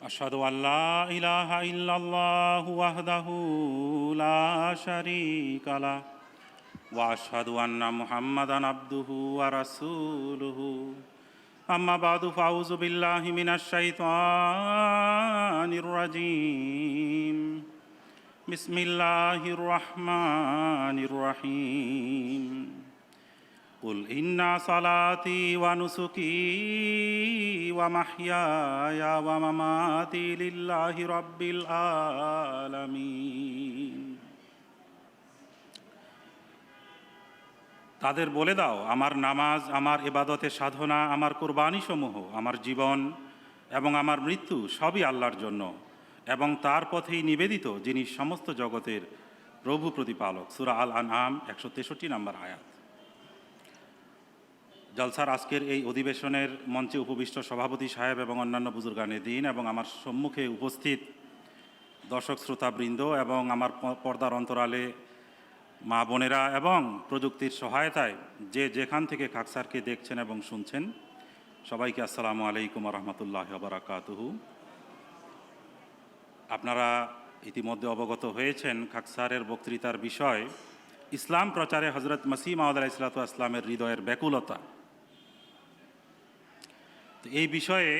আশহাদু আল্লা ইলাহা ইল্লাল্লাহু ওয়াহদাহু লা শারীকা লাহ ওয়া আশহাদু আন্না মুহাম্মাদান আবদুহু ওয়া রাসূলুহু আম্মা বা'দু ফাউযু বিল্লাহি মিনাশ শাইতানির রাজীম বিসমিল্লাহির রহমানির রহিম কুল ইন্না সালাতি ওয়া নুসুকি ওয়া মাহইয়ায়া ওয়া মামাতি লিল্লাহি রাব্বিল আলামিন। তাদের বলে দাও, আমার নামাজ, আমার ইবাদতের সাধনা, আমার কুরবানিসমূহ, আমার জীবন এবং আমার মৃত্যু সবই আল্লাহর জন্য এবং তার পথেই নিবেদিত, যিনি সমস্ত জগতের প্রভু প্রতিপালক। সূরা আল আনআম 163 নম্বর আয়াত। জলসার আজকের এই অধিবেশনের মঞ্চে উপবিষ্ট সভাপতি সাহেব এবং অন্যান্য বুজুর্গানে দিন এবং আমার সম্মুখে উপস্থিত দর্শক শ্রোতাবৃন্দ এবং আমার পর্দার অন্তরালে মা বোনেরা এবং প্রযুক্তির সহায়তায় যে যেখান থেকে খাকসারকে দেখছেন এবং শুনছেন, সবাইকে আসসালামু আলাইকুম রহমতুল্লাহি ওয়া বারাকাতুহু। আপনারা ইতিমধ্যে অবগত হয়েছেন খাকসারের বক্তৃতার বিষয় ইসলাম প্রচারে হজরত মসিহ মাউদ আলাইহিসসালাতু ওয়াসসালামের হৃদয়ের ব্যাকুলতা। তো এই বিষয়ে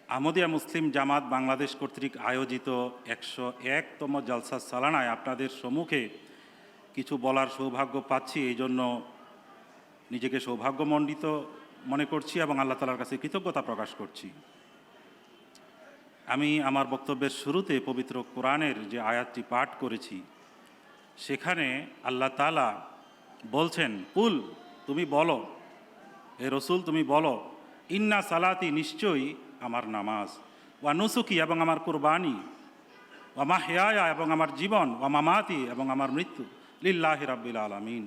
আহমদিয়া মুসলিম জামাত বাংলাদেশ কর্তৃক আয়োজিত 101তম জলসা সালানায় আপনাদের সম্মুখে কিছু বলার সৌভাগ্য পাচ্ছি। এই জন্য নিজেকে সৌভাগ্যমণ্ডিত মনে করছি এবং আল্লাহ তাআলার কাছে কৃতজ্ঞতা প্রকাশ করছি। আমি আমার বক্তব্যের শুরুতে পবিত্র কোরআনের যে আয়াতটি পাঠ করেছি, সেখানে আল্লাহ তাআলা বলছেন, কুল, তুমি বলো, হে রসুল তুমি বলো, ইন্না সালাতি, নিশ্চয়ই আমার নামাজ, ওয়া নুসুকি এবং আমার কুরবানি, ওয়া মাহইয়ায়া এবং আমার জীবন, ওয়া মামাতি এবং আমার মৃত্যু, লিল্লাহি রাব্বিল আলামিন,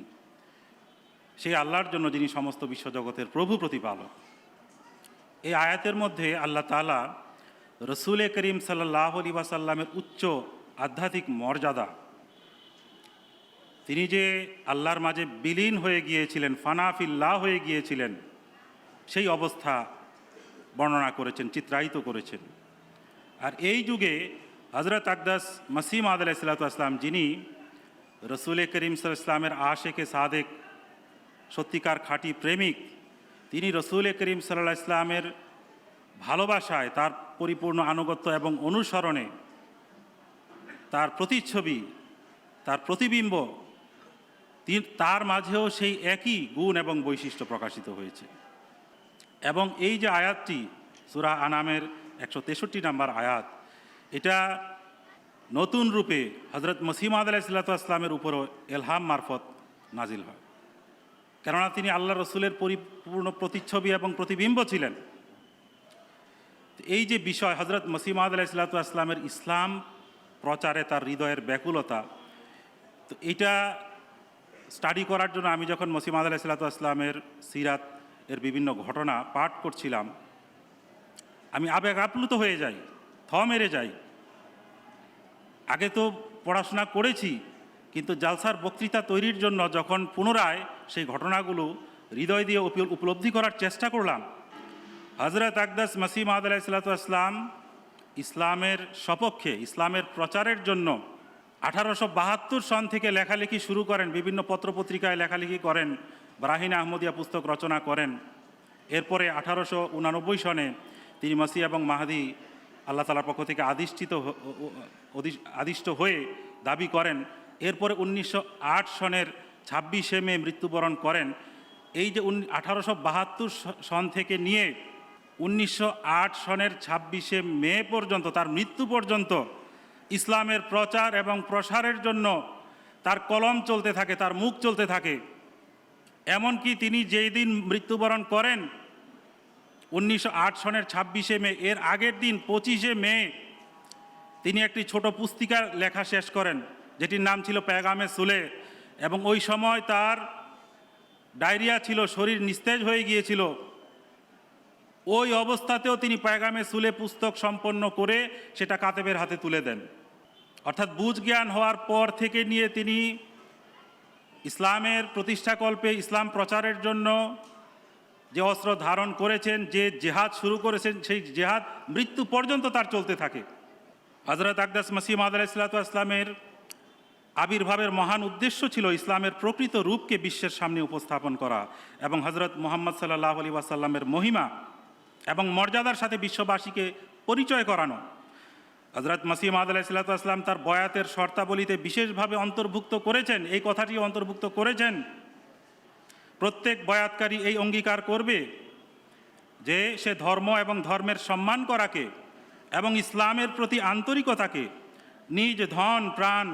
সেই আল্লাহর জন্য যিনি সমস্ত বিশ্বজগতের প্রভু প্রতিপালক। এই আয়াতের মধ্যে আল্লাহ তাআলা রসুল করিম সাল্লাল্লাহু আলাইহি ওয়াসাল্লামের উচ্চ আধ্যাত্মিক মর্যাদা, তিনি যে আল্লাহর মাঝে বিলীন হয়ে গিয়েছিলেন, ফানাফিল্লাহ হয়ে গিয়েছিলেন, সেই অবস্থা বর্ণনা করেছেন, চিত্রায়িত করেছেন। আর এই যুগে হজরত আকদাস মসিহ মাউদ আলাইহিসসালাতু ওয়াসসালাম, যিনি রসুল করিম সাল্লাল্লাহু আলাইহি ওয়াসাল্লামের আশেকে সাদেক, সত্যিকার খাঁটি প্রেমিক, তিনি রসুল করিম সাল্লাল্লাহু আলাইহি ওয়াসাল্লামের ভালোবাসায়, তার পরিপূর্ণ আনুগত্য এবং অনুসরণে তার প্রতিচ্ছবি, তার প্রতিবিম্ব, তার মাঝেও সেই একই গুণ এবং বৈশিষ্ট্য প্রকাশিত হয়েছে। এবং এই যে আয়াতটি সূরা আনামের 163 নম্বর আয়াত, এটা নতুন রূপে হজরত মসিহ মাউদ আলাইহিসসালাতু ওয়াসসালামের উপরও এলহাম মারফত নাজিল হয়, কেননা তিনি আল্লাহ রসুলের পরিপূর্ণ প্রতিচ্ছবি এবং প্রতিবিম্ব ছিলেন। এই যে বিষয় হজরত মসিহ মাউদ আলাইহিসসালাতু ওয়াসসালামের ইসলাম প্রচারে তার হৃদয়ের ব্যাকুলতা, তো এটা স্টাডি করার জন্য আমি যখন মসিহ মাউদ আলাইহিসসালাতু ওয়াসসালামের সিরাত এর বিভিন্ন ঘটনা পাঠ করছিলাম, আমি আবেগ আপ্লুত হয়ে যাই, মেরে যাই। আগে তো পড়াশোনা করেছি, কিন্তু জালসার বক্তৃতা তৈরির জন্য যখন পুনরায় সেই ঘটনাগুলো হৃদয় দিয়ে উপলব্ধি করার চেষ্টা করলাম, হজরত আকদাস মসিহ মাউদ আলাইহিসসালাতু ওয়াসসালাম ইসলামের সপক্ষে, ইসলামের প্রচারের জন্য 1872 সন থেকে লেখালেখি শুরু করেন, বিভিন্ন পত্রপত্রিকায় লেখালেখি করেন, ব্রাহিন আহমদিয়া পুস্তক রচনা করেন। এরপরে 1889 সনে তিনি মসিহ এবং মাহদী আল্লাহ তাআলার পক্ষ থেকে আদিষ্ট হয়ে দাবি করেন। এরপরে 1908 সনের 26শে মে মৃত্যুবরণ করেন। এই যে 1872 সন থেকে নিয়ে 1908 সনের 26শে মে পর্যন্ত, তার মৃত্যু পর্যন্ত ইসলামের প্রচার এবং প্রসারের জন্য তার কলম চলতে থাকে, তার মুখ চলতে থাকে। এমনকি তিনি যেই দিন মৃত্যুবরণ করেন 1908 সনের 26শে মে, এর আগের দিন 25শে মে তিনি একটি ছোট পুস্তিকা লেখা শেষ করেন, যেটির নাম ছিল পেগামে সুলে। এবং ওই সময় তার ডায়রিয়া ছিল, শরীর নিস্তেজ হয়ে গিয়েছিল। ওই অবস্থাতেও তিনি পেগামে সুলে পুস্তক সম্পন্ন করে সেটা কাতেবের হাতে তুলে দেন। অর্থাৎ বুঝ জ্ঞান হওয়ার পর থেকে নিয়ে তিনি ইসলামের প্রতিষ্ঠাকল্পে, ইসলাম প্রচারের জন্য যে অস্ত্র ধারণ করেছেন, যে জেহাদ শুরু করেছেন, সেই জেহাদ মৃত্যু পর্যন্ত তার চলতে থাকে। হযরত আকদাস মসিহ মাউদ আলাইহিস সালামের আবির্ভাবের মহান উদ্দেশ্য ছিল ইসলামের প্রকৃত রূপকে বিশ্বের সামনে উপস্থাপন করা এবং হজরত মুহাম্মদ সাল্লাল্লাহু আলাইহি ওয়াসাল্লামের মহিমা এবং মর্যাদার সাথে বিশ্ববাসীকে পরিচয় করানো। হজরত মসিহ মাউদ আলাইহিস সালাম তার বয়াতের শর্তাবলীতে বিশেষভাবে অন্তর্ভুক্ত করেছেন, এই কথাটিও অন্তর্ভুক্ত করেছেন, প্রত্যেক বয়াতকারী এই অঙ্গীকার করবে যে সে ধর্ম এবং ধর্মের সম্মান করাকে এবং ইসলামের প্রতি আন্তরিকতাকে নিজ ধন প্রাণ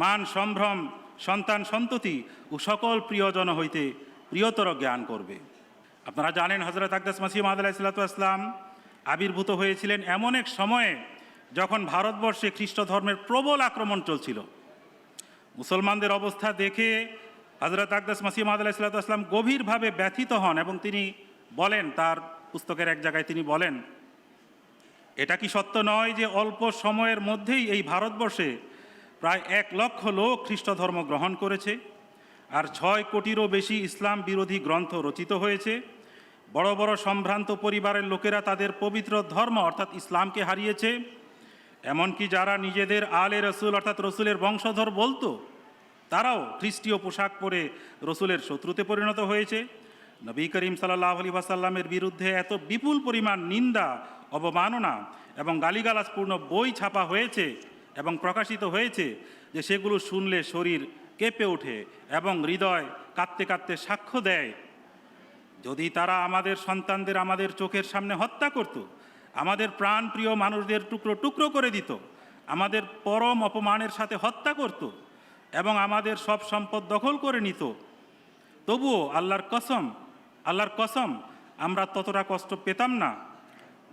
মান সম্ভ্রম সন্তান সন্ততি ও সকল প্রিয়জন হইতে প্রিয়তর জ্ঞান করবে। আপনারা জানেন হজরত আকদাস মসিহ মাউদ আলাইহিস সালাম আবির্ভূত হয়েছিলেন এমন এক সময়ে যখন ভারতবর্ষে খ্রিস্ট ধর্মের প্রবল আক্রমণ চলছিল। মুসলমানদের অবস্থা দেখে হজরত আকদাস মসিহ মাউদ আলাইহিস সালাম গভীরভাবে ব্যথিত হন এবং তিনি বলেন, তার পুস্তকের এক জায়গায় তিনি বলেন, এটা কি সত্য নয় যে অল্প সময়ের মধ্যেই এই ভারতবর্ষে প্রায় 1 লক্ষ লোক খ্রিস্ট ধর্ম গ্রহণ করেছে আর 6 কোটিরও বেশি ইসলাম বিরোধী গ্রন্থ রচিত হয়েছে। বড় বড় সম্ভ্রান্ত পরিবারের লোকেরা তাদের পবিত্র ধর্ম অর্থাৎ ইসলামকে হারিয়েছে। এমনকি যারা নিজেদের আলে রসুল অর্থাৎ রসুলের বংশধর বলতো, তারাও খ্রিস্টীয় পোশাক পরে রসুলের শত্রুতে পরিণত হয়েছে। নবী করিম সাল্লাল্লাহু আলাইহি ওয়াসাল্লামের বিরুদ্ধে এত বিপুল পরিমাণ নিন্দা, অবমাননা এবং গালিগালাজপূর্ণ বই ছাপা হয়েছে এবং প্রকাশিত হয়েছে যে সেগুলো শুনলে শরীর কেঁপে ওঠে এবং হৃদয় কাঁদতে কাঁদতে সাক্ষ্য দেয়, যদি তারা আমাদের সন্তানদের আমাদের চোখের সামনে হত্যা করত, আমাদের প্রাণ প্রিয় মানুষদের টুকরো টুকরো করে দিত, আমাদের পরম অপমানের সাথে হত্যা করত এবং আমাদের সব সম্পদ দখল করে নিত, তবুও আল্লাহর কসম আমরা ততটা কষ্ট পেতাম না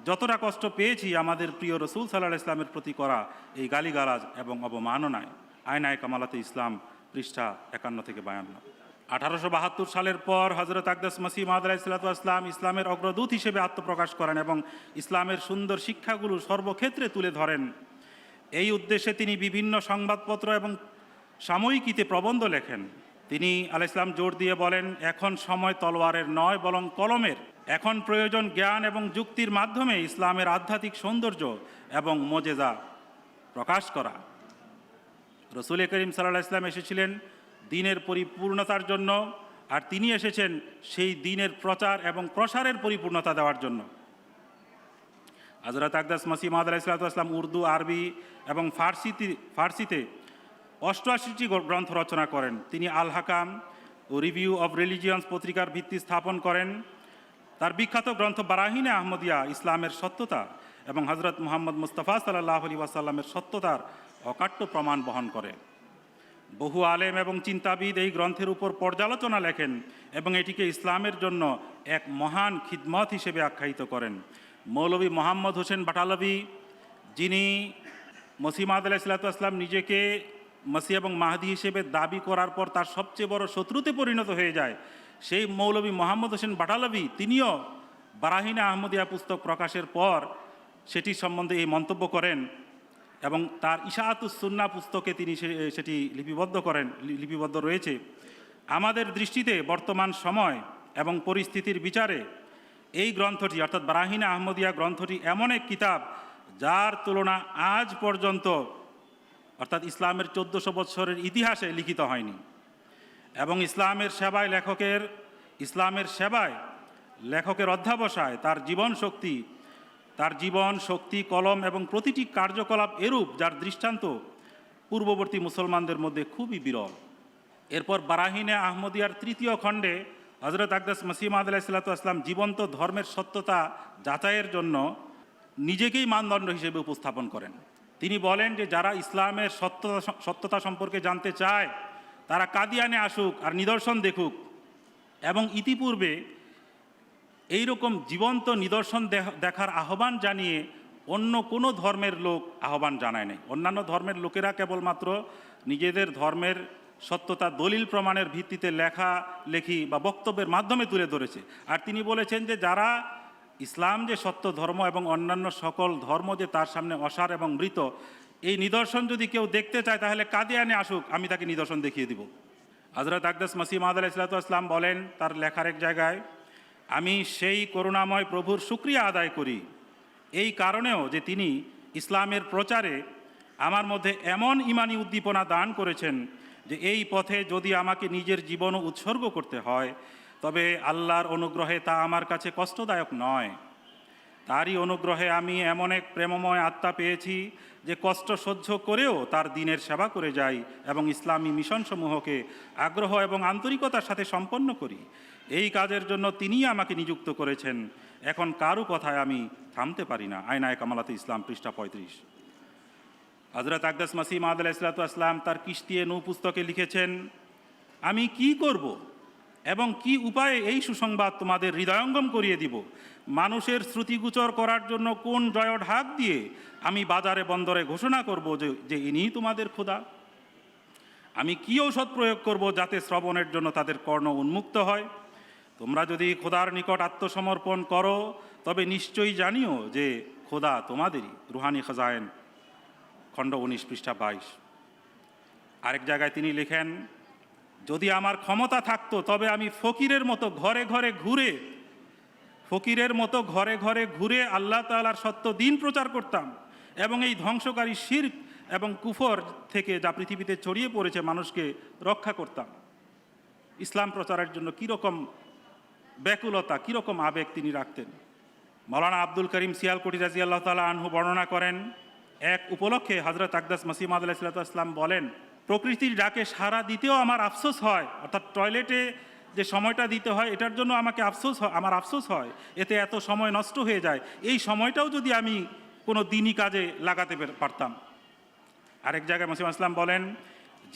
যতটা কষ্ট পেয়েছি আমাদের প্রিয় রসুল সাল্লাল্লাহু আলাইহি ওয়াসাল্লামের প্রতি করা এই গালিগালাজ এবং অবমাননায়। আয়নায়ে কামালাতে ইসলাম, পৃষ্ঠা 51 থেকে 52। 1872 সালের পর হজরত আকদাস মসিহ মাউদ আলাইহিস সালাম ইসলামের অগ্রদূত হিসেবে আত্মপ্রকাশ করেন এবং ইসলামের সুন্দর শিক্ষাগুলো সর্বক্ষেত্রে তুলে ধরেন। এই উদ্দেশ্যে তিনি বিভিন্ন সংবাদপত্র এবং সাময়িকীতে প্রবন্ধ লেখেন। তিনি আলাইহিস সালাম জোর দিয়ে বলেন, এখন সময় তলোয়ারের নয় বরং কলমের। এখন প্রয়োজন জ্ঞান এবং যুক্তির মাধ্যমে ইসলামের আধ্যাত্মিক সৌন্দর্য এবং মজেজা প্রকাশ করা। রসুল করিম সাল্লাল্লাহু আলাইহি ওয়াসাল্লাম এসেছিলেন দ্বীনের পরিপূর্ণতার জন্য, আর তিনি এসেছেন সেই দ্বীনের প্রচার এবং প্রসারের পরিপূর্ণতা দেওয়ার জন্য। হযরত আকদাস মসিহ মাউদ আলাইহিস সালাম উর্দু, আরবি এবং ফার্সিতে 88টি গ্রন্থ রচনা করেন। তিনি আল হাকাম ও রিভিউ অব রিলিজিয়ন্স পত্রিকার ভিত্তি স্থাপন করেন। তার বিখ্যাত গ্রন্থ বারাহিনে আহমদিয়া ইসলামের সত্যতা এবং হজরত মুহাম্মদ মুস্তাফা সাল্লাল্লাহু আলাইহি ওয়াসাল্লামের সত্যতার অকাট্য প্রমাণ বহন করে। বহু আলেম এবং চিন্তাবিদ এই গ্রন্থের উপর পর্যালোচনা লেখেন এবং এটিকে ইসলামের জন্য এক মহান খিদমত হিসেবে আখ্যায়িত করেন। মৌলভী মোহাম্মদ হোসেন বাটালভি, যিনি মসিহ মাউদ আলাইহিস সালাম নিজেকে মসিহ এবং মাহদি হিসেবে দাবি করার পর তার সবচেয়ে বড় শত্রুতে পরিণত হয়ে যায়, সেই মৌলভী মোহাম্মদ হোসেন বাটালভি তিনিও বারাহিনে আহমদিয়া পুস্তক প্রকাশের পর সেটি সম্বন্ধে এই মন্তব্য করেন এবং তার ইশাআতুস সুন্নাহ পুস্তকে তিনি সেটি লিপিবদ্ধ রয়েছে। আমাদের দৃষ্টিতে বর্তমান সময় এবং পরিস্থিতির বিচারে এই গ্রন্থটি অর্থাৎ বারাহিনে আহমদিয়া গ্রন্থটি এমন এক কিতাব যার তুলনা আজ পর্যন্ত অর্থাৎ ইসলামের 1400 বছরের ইতিহাসে লিখিত হয়নি এবং ইসলামের সেবায় লেখকের অধ্যাবসায় তার জীবন শক্তি কলম এবং প্রতিটি কার্যকলাপ এরূপ যার দৃষ্টান্ত পূর্ববর্তী মুসলমানদের মধ্যে খুবই বিরল। এরপর বারাহিনে আহমদিয়ার 3য় খণ্ডে হজরত আকদাস মসিহ মাউদ আলাইহিস সালাম জীবন্ত ধর্মের সত্যতা যাচাইয়ের জন্য নিজেকেই মানদণ্ড হিসেবে উপস্থাপন করেন। তিনি বলেন যে যারা ইসলামের সত্যতা সম্পর্কে জানতে চায় তারা কাদিয়ানে আসুক আর নিদর্শন দেখুক, এবং ইতিপূর্বে এইরকম জীবন্ত নিদর্শন দেখার আহ্বান জানিয়ে অন্য কোনো ধর্মের লোক আহ্বান জানায় নাই। অন্যান্য ধর্মের লোকেরা কেবলমাত্র নিজেদের ধর্মের সত্যতা দলিল প্রমাণের ভিত্তিতে লেখালেখি বা বক্তব্যের মাধ্যমে তুলে ধরেছে। আর তিনি বলেছেন যে যারা ইসলাম যে সত্য ধর্ম এবং অন্যান্য সকল ধর্ম যে তার সামনে অসার এবং মৃত, এই নিদর্শন যদি কেউ দেখতে চায় তাহলে কাদিয়ানে আসুক, আমি তাকে নিদর্শন দেখিয়ে দিব। হযরত আকদাস মসিহ মাউদ আলাইহিস সালাম বলেন তার লেখার এক জায়গায় আমি সেই করুণাময় প্রভুর শুকরিয়া আদায় করি এই কারণেও যে তিনি ইসলামের প্রচারে আমার মধ্যে এমন ইমানি উদ্দীপনা দান করেছেন যে এই পথে যদি আমাকে নিজের জীবনও উৎসর্গ করতে হয় তবে আল্লাহর অনুগ্রহে তা আমার কাছে কষ্টদায়ক নয়। তারই অনুগ্রহে আমি এমন এক প্রেমময় আত্মা পেয়েছি যে কষ্ট সহ্য করেও তার দ্বীনের সেবা করে যাই এবং ইসলামী মিশনসমূহকে আগ্রহ এবং আন্তরিকতার সাথে সম্পন্ন করি। এই কাজের জন্য তিনিই আমাকে নিযুক্ত করেছেন। এখন কারো কথায় আমি থামতে পারি না। আয়নায়ে কামালাতে ইসলাম, পৃষ্ঠা ৩৫। হযরত আকদাস মসিহ মাউদ আলাইহিসসালাতু ওয়াসসালাম তার কিশতিয়ে নূহ পুস্তকে লিখেছেন, আমি কি করব এবং কি উপায়ে এই সুসংবাদ তোমাদের হৃদয়ঙ্গম করিয়ে দিব? মানুষের শ্রুতিগুচর করার জন্য কোন জয়ঢাক দিয়ে আমি বাজারে বন্দরে ঘোষণা করব যে ইনিই তোমাদের খোদা? আমি কি ঔষধ প্রয়োগ করব যাতে শ্রবণের জন্য তাদের কর্ণ উন্মুক্ত হয়? তোমরা যদি খোদার নিকট আত্মসমর্পণ করো তবে নিশ্চয়ই জানিও যে খোদা তোমাদেরই। রুহানি খাজায়েন, খণ্ড 19, পৃষ্ঠা 22। আরেক জায়গায় তিনি লেখেন, যদি আমার ক্ষমতা থাকতো তবে আমি ফকিরের মতো ঘরে ঘরে আল্লাহ তাআলার সত্য দ্বীন প্রচার করতাম এবং এই ধ্বংসকারী শিরক এবং কুফর থেকে যা পৃথিবীতে ছড়িয়ে পড়েছে মানুষকে রক্ষা করতাম। ইসলাম প্রচারের জন্য কীরকম ব্যাকুলতা, কীরকম আবেগ তিনি রাখতেন। মাওলানা আব্দুল করিম সিয়ালকোটি রাদিয়াল্লাহু তাআলা আনহু বর্ণনা করেন, এক উপলক্ষে হযরত আকদাস মসিহ মাউদ আলাইহিসসালাতু ওয়াসসালাম বলেন, প্রকৃতির ডাকে সাড়া দিতেও আমার আফসোস হয়, অর্থাৎ টয়লেটে যে সময়টা দিতে হয় এটার জন্য আমার আফসোস হয়, এতে এত সময় নষ্ট হয়ে যায়। এই সময়টাও যদি আমি কোনো দিনই কাজে লাগাতে পারতাম। আরেক জায়গায় মসিহ ইসলাম বলেন,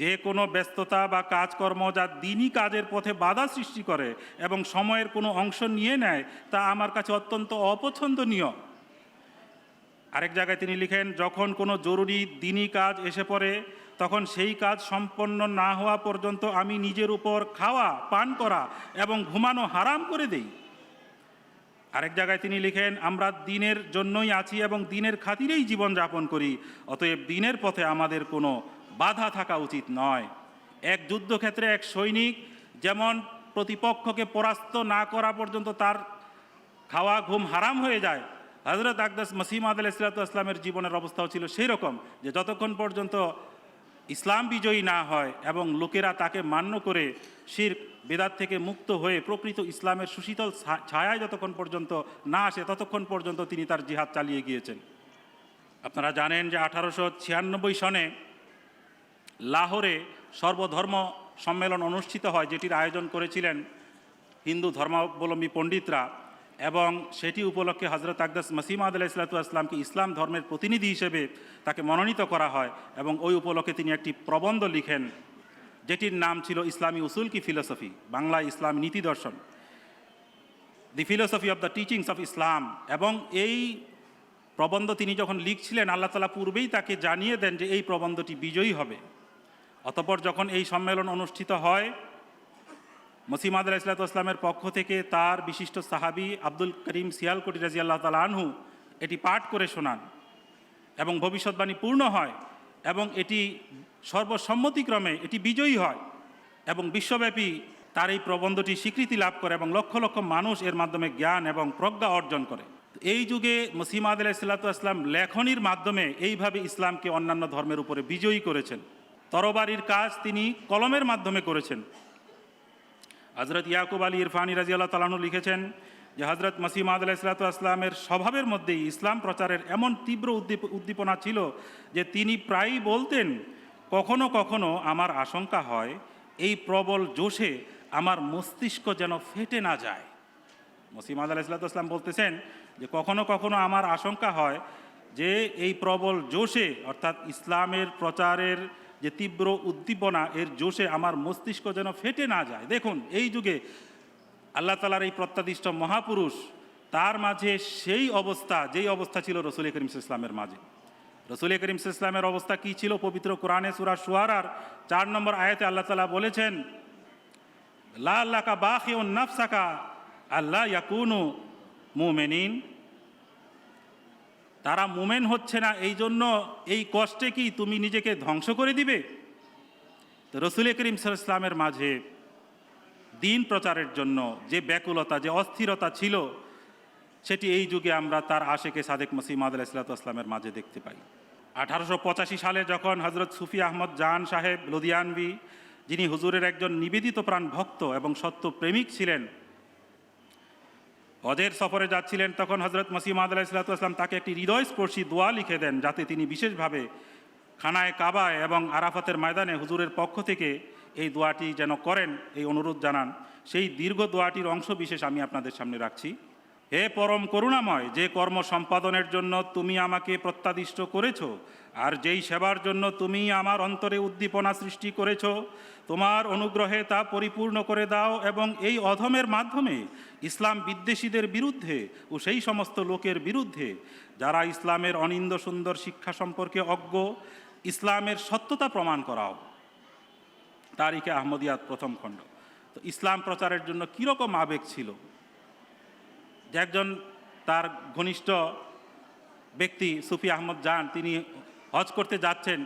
যে কোনো ব্যস্ততা বা কাজকর্ম যা দিনই কাজের পথে বাধা সৃষ্টি করে এবং সময়ের কোনো অংশ নিয়ে নেয় তা আমার কাছে অত্যন্ত অপছন্দনীয়। আরেক জায়গায় তিনি লিখেন, যখন কোনো জরুরি দিনই কাজ এসে পড়ে তখন সেই কাজ সম্পন্ন না হওয়া পর্যন্ত আমি নিজের উপর খাওয়া, পান করা এবং ঘুমানো হারাম করে দেই। আরেক জায়গায় তিনি লিখেন, আমরা দিনের জন্যই আছি এবং দিনের খাতিরেই জীবনযাপন করি, অতএব দিনের পথে আমাদের কোনো বাধা থাকা উচিত নয়। এক যুদ্ধক্ষেত্রে এক সৈনিক যেমন প্রতিপক্ষকে পরাস্ত না করা পর্যন্ত তার খাওয়া ঘুম হারাম হয়ে যায়, হযরত আকদাস মসিহ মাউদ আলাইহিসসালাতু ওয়াসসালামের জীবনের অবস্থাও ছিল সেই রকম, যে যতক্ষণ পর্যন্ত ইসলাম বিজয়ী না হয় এবং লোকেরা তাকে মান্য করে শিরক বেদাত থেকে মুক্ত হয়ে প্রকৃত ইসলামের সুশীতল ছায়ায় যতক্ষণ পর্যন্ত না আসে ততক্ষণ পর্যন্ত তিনি তার জিহাদ চালিয়ে গিয়েছেন। আপনারা জানেন যে 1896 সনে লাহোরে সর্বধর্ম সম্মেলন অনুষ্ঠিত হয়, যেটির আয়োজন করেছিলেন হিন্দু ধর্মাবলম্বী পণ্ডিতরা, এবং সেটি উপলক্ষে হযরত আকদাস মসিহ মাউদ আলাইহিসসালাতু ওয়াসসালামকে ইসলাম ধর্মের প্রতিনিধি হিসেবে তাকে মনোনীত করা হয় এবং ওই উপলক্ষে তিনি একটি প্রবন্ধ লিখেন যেটির নাম ছিল ইসলামী উসুল কি ফিলোসফি, বাংলায় ইসলামী নীতি দর্শন, the philosophy of the teachings of Islam. এবং এই প্রবন্ধ তিনি যখন লিখছিলেন আল্লাহ তাআলা পূর্বেই তাকে জানিয়ে দেন যে এই প্রবন্ধটি বিজয়ী হবে। অতঃপর যখন এই সম্মেলন অনুষ্ঠিত হয়, মসিহ মাউদ আলাইহিসসালাতু ওয়াসসালামের পক্ষ থেকে তার বিশিষ্ট সাহাবী আব্দুল করিম সিয়ালকোটি রাদিয়াল্লাহু তাআলা আনহু এটি পাঠ করে শোনান এবং ভবিষ্যৎবাণী পূর্ণ হয় এবং এটি সর্বসম্মতিক্রমে এটি বিজয়ী হয় এবং বিশ্বব্যাপী তার এই প্রবন্ধটি স্বীকৃতি লাভ করে এবং লক্ষ লক্ষ মানুষ এর মাধ্যমে জ্ঞান এবং প্রজ্ঞা অর্জন করে। এই যুগে মসিহ মাউদ আলাইহিসসালাতু ওয়াসসালাম লেখনির মাধ্যমে এইভাবে ইসলামকে অন্যান্য ধর্মের উপরে বিজয়ী করেছেন। তরবারির কাজ তিনি কলমের মাধ্যমে করেছেন। হযরত ইয়াকুব আলী ইরফানি রাদিয়াল্লাহু তাআলা আনহু লিখেছেন যে হযরত মসিহ মাউদ আলাইহিসসালাতু ওয়াসসালামের স্বভাবের মধ্যেই ইসলাম প্রচারের এমন তীব্র উদ্দীপনা ছিল যে তিনি প্রায়ই বলতেন, কখনো কখনো আমার আশঙ্কা হয় এই প্রবল জোশে আমার মস্তিষ্ক যেন ফেটে না যায়। মসিহ মাউদ আলাইহিসসালাতু ওয়াসসালাম বলতেছেন যে কখনো কখনো আমার আশঙ্কা হয় যে এই প্রবল জোশে, অর্থাৎ ইসলামের প্রচারের যে তীব্র উদ্দীপনা, এর জোশে আমার মস্তিষ্ক যেন ফেটে না যায়। দেখুন, এই যুগে আল্লাহ তাআলার এই প্রত্যাদিষ্ট মহাপুরুষ, তার মাঝে সেই অবস্থা যেই অবস্থা ছিল রসুল করিম সাল্লাল্লাহু আলাইহি ওয়াসাল্লামের মাঝে। রসুল করিম সাল্লাল্লাহু আলাইহি ওয়াসাল্লামের অবস্থা কী ছিল? পবিত্র কোরআনে সূরা শুআরার 4 নম্বর আয়াতে আল্লাহ তাআলা বলেছেন, লা আল্লাকা বাখিউন নাফসাকা আল্লা ইয়াকুনু মুমিনিন। তারা মুমেন হচ্ছে না, এই জন্য এই কষ্টে কি তুমি নিজেকে ধ্বংস করে দিবে? তো রসুল করিম সাল্লাল্লাহু আলাইহি ওয়াসাল্লামের মাঝে দিন প্রচারের জন্য যে ব্যাকুলতা, যে অস্থিরতা ছিল, সেটি এই যুগে আমরা তার আশেকে সাদেক মসিহ মাউদ আলাইহিসসালামের মাঝে দেখতে পাই। 1885 সালে যখন হজরত সুফি আহমদ জান সাহেব লুধিয়ানভি, যিনি হুজুরের একজন নিবেদিত প্রাণ ভক্ত এবং সত্য প্রেমিক ছিলেন, হজের সফরে যাচ্ছিলেন, তখন হজরত মসিহ মাউদ আলাইহিসসালাম তাকে একটি হৃদয়স্পর্শী দোয়া লিখে দেন, যাতে তিনি বিশেষভাবে খানায় কাবায় এবং আরাফাতের ময়দানে হুজুরের পক্ষ থেকে এই দোয়াটি যেন করেন, এই অনুরোধ জানান। সেই দীর্ঘ দোয়াটির অংশ বিশেষ আমি আপনাদের সামনে রাখছি। হে পরম করুণাময়, যে কর্ম সম্পাদনের জন্য তুমি আমাকে প্রত্যাদিষ্ট করেছ, আর যেই সেবার জন্য তুমি আমার অন্তরে উদ্দীপনা সৃষ্টি করেছ, তোমার অনুগ্রহে তা পরিপূর্ণ করে দাও এবং এই অধমের মাধ্যমে ইসলাম বিদ্বেষীদের বিরুদ্ধে ও সেই সমস্ত লোকের বিরুদ্ধে যারা ইসলামের অনিন্দ সুন্দর শিক্ষা সম্পর্কে অজ্ঞ, ইসলামের সত্যতা প্রমাণ করাও। তারিখে আহমদিয়াত প্রথম খণ্ড। তো ইসলাম প্রচারের জন্য কীরকম আবেগ ছিল, যে একজন তার ঘনিষ্ঠ ব্যক্তি সুফি আহমদ জান, তিনি হজ করতে যাচ্ছেন,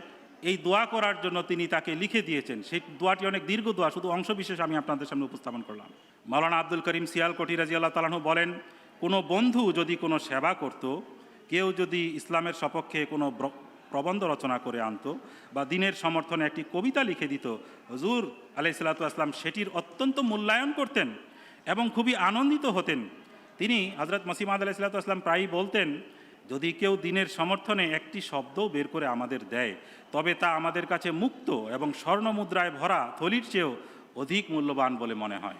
এই দোয়া করার জন্য তিনি তাকে লিখে দিয়েছেন। সেই দোয়াটি অনেক দীর্ঘ দোয়া, শুধু অংশ বিশেষ আমি আপনাদের সামনে উপস্থাপন করলাম। মাওলানা আব্দুল করিম সিয়ালকোটি রাদিয়াল্লাহু তাআলা আনহু বলেন, কোনো বন্ধু যদি কোনো সেবা করত, কেউ যদি ইসলামের সপক্ষে কোনো প্রবন্ধ রচনা করে আনতো বা দিনের সমর্থনে একটি কবিতা লিখে দিত, হুজুর আলাইহিসসালাতু ওয়াসসালাম সেটির অত্যন্ত মূল্যায়ন করতেন এবং খুবই আনন্দিত হতেন। তিনি হযরত মসিহ মাউদ আলাইহিসসালাতু ওয়াসসালাম প্রায়ই বলতেন, যদি কেউ দিনের সমর্থনে একটি শব্দও বের করে আমাদের দেয়, তবে তা আমাদের কাছে মুক্ত এবং স্বর্ণমুদ্রায় ভরা থলির চেয়েও অধিক মূল্যবান বলে মনে হয়।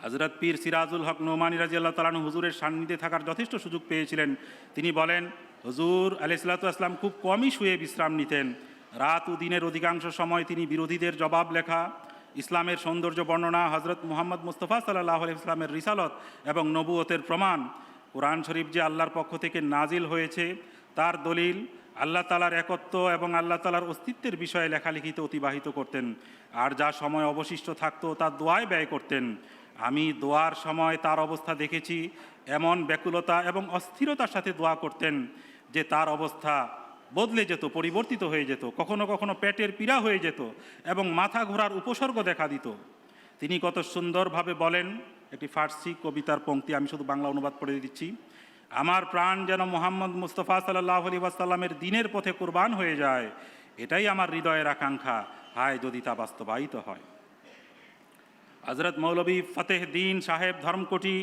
হযরত পীর সিরাজুল হক নোমানী রাদিয়াল্লাহু তাআলা আনহু হুজুরের সান্নিধ্যে থাকার যথেষ্ট সুযোগ পেয়েছিলেন। তিনি বলেন, হুজুর আলাইহিসসালাতু ওয়াসসালাম খুব কমই শুয়ে বিশ্রাম নিতেন। রাত ও দিনের অধিকাংশ সময় তিনি বিরোধীদের জবাব লেখা, ইসলামের সৌন্দর্য বর্ণনা, হজরত মুহাম্মদ মুস্তাফা সাল্লাল্লাহু আলাইহি ওয়াসাল্লামের রিসালত এবং নবুয়তের প্রমাণ, কোরআন শরীফ যে আল্লাহর পক্ষ থেকে নাজিল হয়েছে তার দলিল, আল্লাহ তাআলার একত্ব এবং আল্লাহ তাআলার অস্তিত্বের বিষয়ে লেখালেখিতে অতিবাহিত করতেন। আর যা সময় অবশিষ্ট থাকতো তা দোয়ায় ব্যয় করতেন। আমি দোয়ার সময় তার অবস্থা দেখেছি, এমন ব্যাকুলতা এবং অস্থিরতার সাথে দোয়া করতেন যে তার অবস্থা বদলে যেত, পরিবর্তিত হয়ে যেত, কখনো কখনো পেটের পীড়া হয়ে যেত এবং মাথা ঘোরার উপসর্গ দেখা দিত। তিনি কত সুন্দরভাবে বলেন, একটি ফার্সি কবিতার পংক্তি আমি শুধু বাংলা অনুবাদ পড়ে দিচ্ছি। আমার প্রাণ যেন মুহাম্মদ মুস্তাফা সাল্লাল্লাহু আলাইহি ওয়াসাল্লামের দ্বীনের পথে কুরবান হয়ে যায়, এটাই আমার হৃদয়ের আকাঙ্ক্ষা, হায় যদি তা বাস্তবায়িত হয়। হযরত মৌলভী ফতেহদ্দীন সাহেব ধর্মকোটি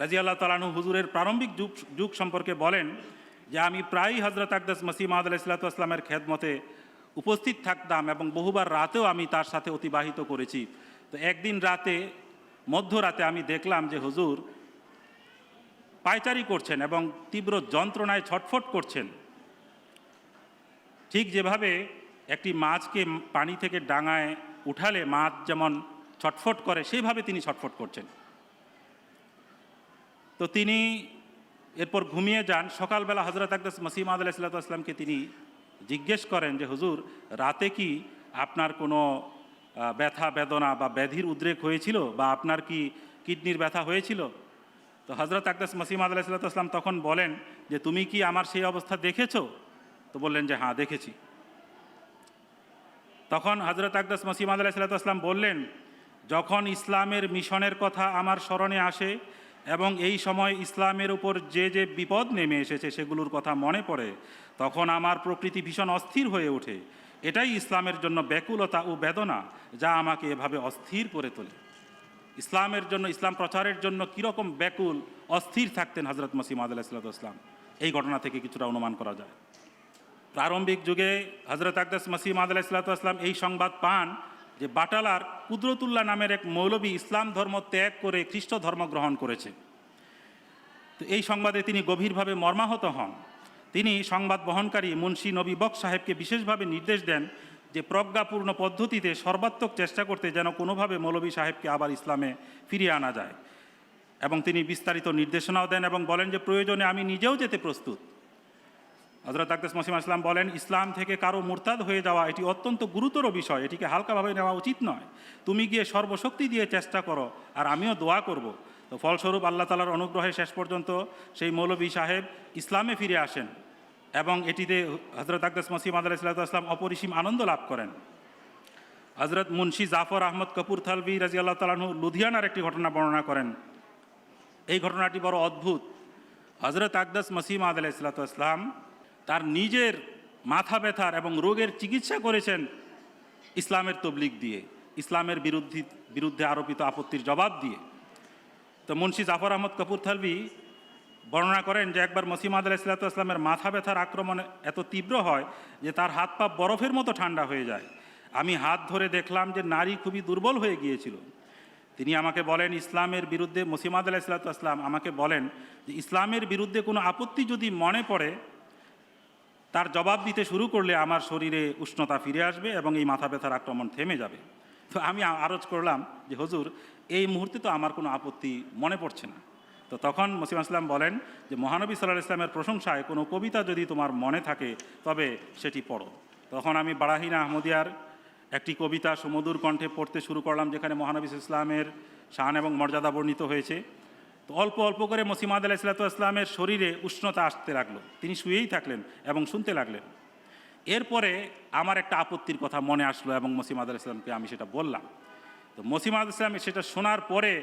রাদিয়াল্লাহু তাআলা আনহু হুজুরের প্রারম্ভিক যুগ সম্পর্কে বলেন যে, আমি প্রায়ই হযরত আকদাস মসিহ মাউদ আলাইহিসসালাতু ওয়াসসালামের খেদমতে উপস্থিত থাকতাম এবং বহুবার রাতেও আমি তার সাথে অতিবাহিত করেছি। তো একদিন রাতে, মধ্যরাতে আমি দেখলাম যে হুজুর পায়চারি করছেন এবং তীব্র যন্ত্রণায় ছটফট করছেন। ঠিক যেভাবে একটি মাছকে পানি থেকে ডাঙায় উঠালে মাছ যেমন ছটফট করে, সেইভাবে তিনি ছটফট করছেন। তো তিনি এরপর ঘুমিয়ে যান। সকালবেলা হযরত আকদাস মসিহ মাউদ আলাইহিসসালাতু ওয়াসসালামকে তিনি জিজ্ঞেস করেন যে, হুজুর রাতে কি আপনার কোনো ব্যথা বেদনা বা ব্যাধির উদ্রেক হয়েছিল, বা আপনার কি কিডনির ব্যথা হয়েছিল? তো হযরত আকদাস মসিহ মাউদ আলাইহিসসালাতু ওয়াসসালাম তখন বলেন যে, তুমি কি আমার সেই অবস্থা দেখেছো? তো বললেন যে, হ্যাঁ দেখেছি। তখন হযরত আকদাস মসিহ মাউদ আলাইহিসসালাতু ওয়াসসালাম বললেন, যখন ইসলামের মিশনের কথা আমার স্মরণে আসে এবং এই সময় ইসলামের উপর যে যে বিপদ নেমে এসেছে সেগুলোর কথা মনে পড়ে, তখন আমার প্রকৃতি ভীষণ অস্থির হয়ে ওঠে। এটাই ইসলামের জন্য ব্যাকুলতা ও বেদনা, যা আমাকে এভাবে অস্থির করে তোলে। ইসলামের জন্য, ইসলাম প্রচারের জন্য কীরকম ব্যাকুল অস্থির থাকতেন হযরত মসিহ মাউদ আলাইহিসসালাতু ওয়াসসালাম, এই ঘটনা থেকে কিছুটা অনুমান করা যায়। প্রারম্ভিক যুগে হযরত আকদাস মসিহ মাউদ আলাইহিসসালাতু ওয়াসসালাম এই সংবাদ পান যে বাটালার কুদরতুল্লাহ নামের এক মৌলবী ইসলাম ধর্ম ত্যাগ করে খ্রিস্ট ধর্ম গ্রহণ করেছে। তো এই সংবাদে তিনি গভীরভাবে মর্মাহত হন। তিনি সংবাদ বহনকারী মুন্সি নবী বক্স সাহেবকে বিশেষভাবে নির্দেশ দেন যে প্রজ্ঞাপূর্ণ পদ্ধতিতে সর্বাত্মক চেষ্টা করতে, যেন কোনোভাবে মৌলবী সাহেবকে আবার ইসলামে ফিরিয়ে আনা যায়। এবং তিনি বিস্তারিত নির্দেশনাও দেন এবং বলেন যে, প্রয়োজনে আমি নিজেও যেতে প্রস্তুত। হযরত আকদাস মসিহ মাউদ ইসলাম বলেন, ইসলাম থেকে কারো মুরতাদ হয়ে যাওয়া এটি অত্যন্ত গুরুতর বিষয়, এটিকে হালকাভাবে নেওয়া উচিত নয়। তুমি গিয়ে সর্বশক্তি দিয়ে চেষ্টা করো, আর আমিও দোয়া করব। তো ফলস্বরূপ আল্লাহ তাআলার অনুগ্রহে শেষ পর্যন্ত সেই মৌলভী সাহেব ইসলামে ফিরে আসেন এবং এটিতে হযরত আকদাস মসিহ মাউদ আলাইহিসসালাতু ওয়াসসালাম অপরিসীম আনন্দ লাভ করেন। হজরত মুন্সি জাফর আহমদ কপুরথালভি রাদিয়াল্লাহু তাআলা আনহু লুধিয়ানার একটি ঘটনা বর্ণনা করেন। এই ঘটনাটি বড় অদ্ভুত। হজরত আকদাস মসিহ মাউদ আলাইহিস সালাতু ওয়াস সালাম তার নিজের মাথা ব্যথার এবং রোগের চিকিৎসা করেছেন ইসলামের তবলিগ দিয়ে, ইসলামের বিরুদ্ধে আরোপিত আপত্তির জবাব দিয়ে। তো মুন্সি জাফর আহমদ কপুরথালভি বর্ণনা করেন যে একবার মসিহ মাউদ আলাইহিস সালাতু ওয়াস সালামের মাথা ব্যথার আক্রমণ এত তীব্র হয় যে তার হাত পা বরফের মতো ঠান্ডা হয়ে যায়। আমি হাত ধরে দেখলাম যে নারী খুবই দুর্বল হয়ে গিয়েছিল। তিনি আমাকে বলেন, ইসলামের বিরুদ্ধে মসিহ মাউদ আলাইহিস সালাতু ওয়াস সালাম আমাকে বলেন যে ইসলামের বিরুদ্ধে কোনো আপত্তি যদি মনে পড়ে তার জবাব দিতে শুরু করলে আমার শরীরে উষ্ণতা ফিরে আসবে এবং এই মাথা ব্যথার আক্রমণ থেমে যাবে। তো আমি আরজ করলাম যে হুজুর, এই মুহূর্তে তো আমার কোনো আপত্তি মনে পড়ছে না। তো তখন মসিহ ইসলাম বলেন যে মহানবী সাল্লাল্লাহু আলাইহি ওয়াসাল্লামের প্রশংসায় কোনো কবিতা যদি তোমার মনে থাকে তবে সেটি পড়ো। তখন আমি বারাহিনা আহমদিয়ার একটি কবিতা সুমধুর কণ্ঠে পড়তে শুরু করলাম, যেখানে মহানবী ইসলামের শান এবং মর্যাদা বর্ণিত হয়েছে। তো অল্প অল্প করে মসিহ মাউদ আলাইহিস সালাতু ওয়াস সালামের শরীরে উষ্ণতা আসতে লাগলো। তিনি শুয়েই থাকলেন এবং শুনতে লাগলেন। এরপরে আমার একটা আপত্তির কথা মনে আসলো এবং মসিহ মাউদ আলাইহিস সালামকে আমি সেটা বললাম। তো মসিহ মাউদ আলাইহিস সালাম সেটা শোনার পরে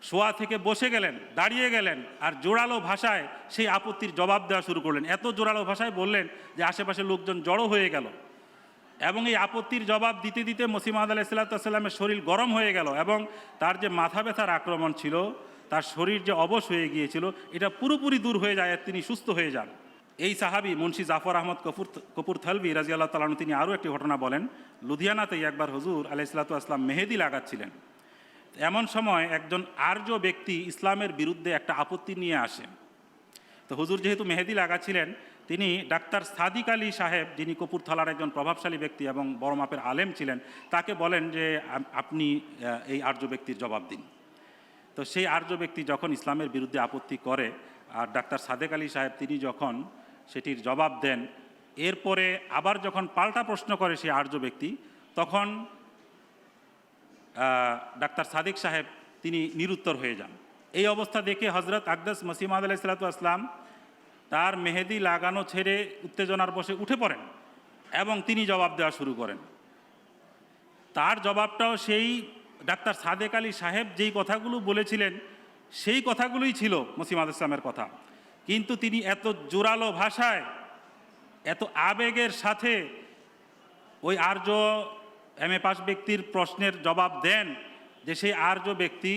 শোয়া থেকে বসে গেলেন, দাঁড়িয়ে গেলেন, আর জোরালো ভাষায় সেই আপত্তির জবাব দেওয়া শুরু করলেন। এত জোরালো ভাষায় বললেন যে আশেপাশে লোকজন জড়ো হয়ে গেল এবং এই আপত্তির জবাব দিতে দিতে মসিহ মাউদ আলাইহিস সালাতু ওয়াস সালামের শরীর গরম হয়ে গেল এবং তার যে মাথা ব্যথার আক্রমণ ছিল, তার শরীর যে অবশ হয়ে গিয়েছিল, এটা পুরোপুরি দূর হয়ে যায় আর তিনি সুস্থ হয়ে যান। এই সাহাবী মুন্সি জাফর আহমদ কপুরথালভি রাদিয়াল্লাহু তাআলা আনহু তিনি আরও একটি ঘটনা বলেন। লুধিয়ানাতেই একবার হুজুর আলাইহিস সালাতু ওয়াস সালাম মেহেদি লাগাচ্ছিলেন। এমন সময় একজন আর্য ব্যক্তি ইসলামের বিরুদ্ধে একটা আপত্তি নিয়ে আসেন। তো হুজুর যেহেতু মেহেদি লাগাচ্ছিলেন, তিনি ডাক্তার সাদিক আলী সাহেব, যিনি কপুরথালার একজন প্রভাবশালী ব্যক্তি এবং বড় মাপের আলেম ছিলেন, তাকে বলেন যে আপনি এই আর্য ব্যক্তির জবাব দিন। তো সেই আর্য ব্যক্তি যখন ইসলামের বিরুদ্ধে আপত্তি করে আর ডাক্তার সাদেক আলী সাহেব তিনি যখন সেটির জবাব দেন, এরপরে আবার যখন পাল্টা প্রশ্ন করে সেই আর্য ব্যক্তি, তখন ডাক্তার সাদেক সাহেব তিনি নিরুত্তর হয়ে যান। এই অবস্থা দেখে হজরত আকদাস মসিহ মাউদ আলাইহিস সালাতু ওয়াস সালাম তার মেহেদি লাগানো ছেড়ে উত্তেজনার বশে উঠে পড়েন এবং তিনি জবাব দেওয়া শুরু করেন। তার জবাবটাও সেই ডাক্তার সাদেক আলী সাহেব যেই কথাগুলো বলেছিলেন সেই কথাগুলোই ছিল মসিহ মাউদ ইসলামের কথা, কিন্তু তিনি এত জোরালো ভাষায়, এত আবেগের সাথে ওই আর্য এমএ পাস ব্যক্তির প্রশ্নের জবাব দেন যে সেই আর্য ব্যক্তি